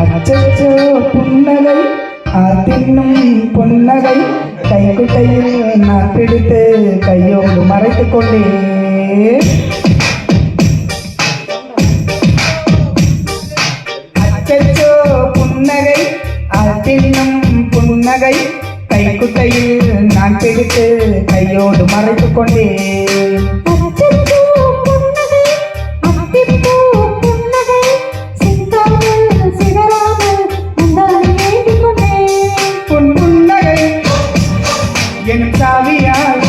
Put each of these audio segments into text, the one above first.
அச்சோ புன்னகை தின்னும் புன்னகை கைக்குட்டையில் நான் பிடித்து கையோடு மறைத்துக் கொண்டேன். அச்சோ புன்னகை தின்னும் புன்னகை கைக்குட்டையில் நான் பிடித்து கையோடு மறைத்துக் கொண்டேன். என் சாவியால்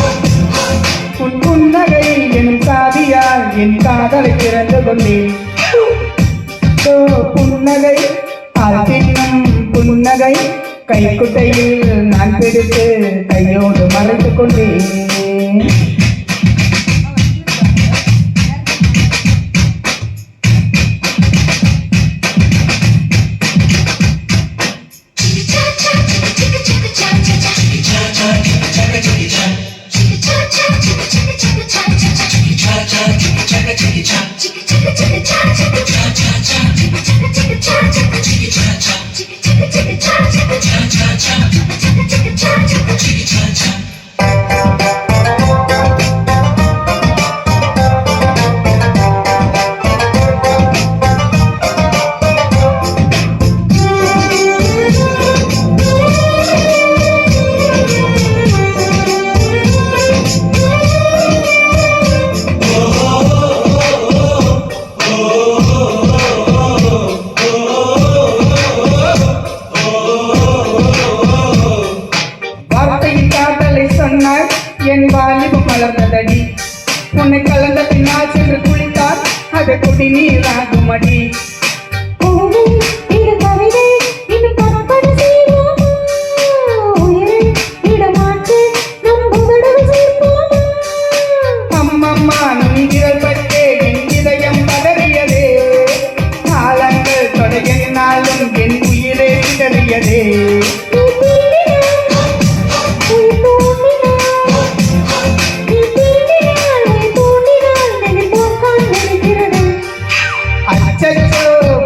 உன் புன்னகை என் சாவியால் என் காதலை திறந்து கொண்டேன். புன்னகை தின்னும் புன்னகை கைக்குட்டையில் நான் பிடித்து கையோடு மறைத்துக் கொண்டேன். என் வாலிபம் மலர்ந்ததடி உன்னை கலந்த பின்னால் சென்று குளித்தால் அது குடி நீராகுமடி. அம்மம்மா நீங்கள் பட்டே என் இதயம் பதறியதே, காலங்கள் தொடங்கினாலும் என் உயிரே சிதறியதே.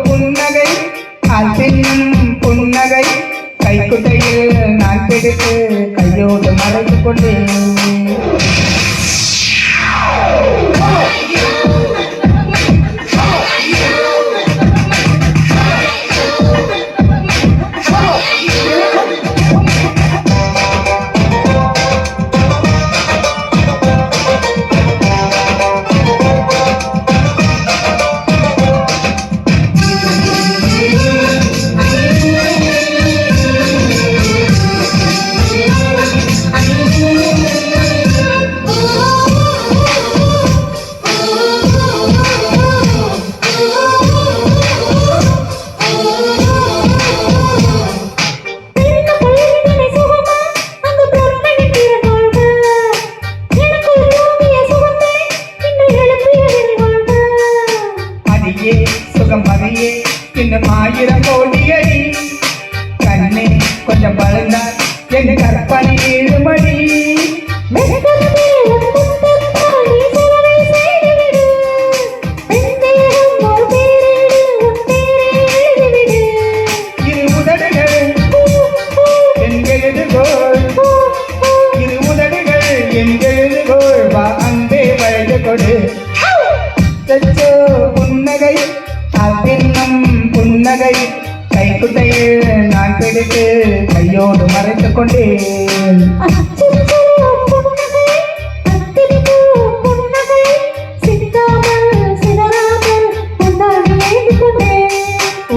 புன்னகை தின்னும் புன்னகை கைக்குட்டையில் நான் பிடித்து கையோடு மறைத்துக் கொண்டேன். சுகம் பகையே இன்னும் 1000 கோடியடி, கண்ணே கொஞ்சம் பழந்தால் என் கற்பனை ஏழுமடி. இரு உதடுகள் என் எழுதுகோள், இரு உதடுகள் என் எழுதுகோள், வா அன்பே வழங்க கொடு. புன்னகை தின்னும் புன்னகை கைக்குட்டையில் நான் பிடித்து கையோடு மறைத்துக் கொண்டேன்.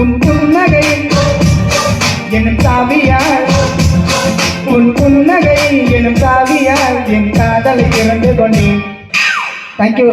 உன் புன்னகை என் சாவியால், உன் புன்னகை என் சாவியால் என் காதலை திறந்து கொண்டேன். தேங்க்யூ.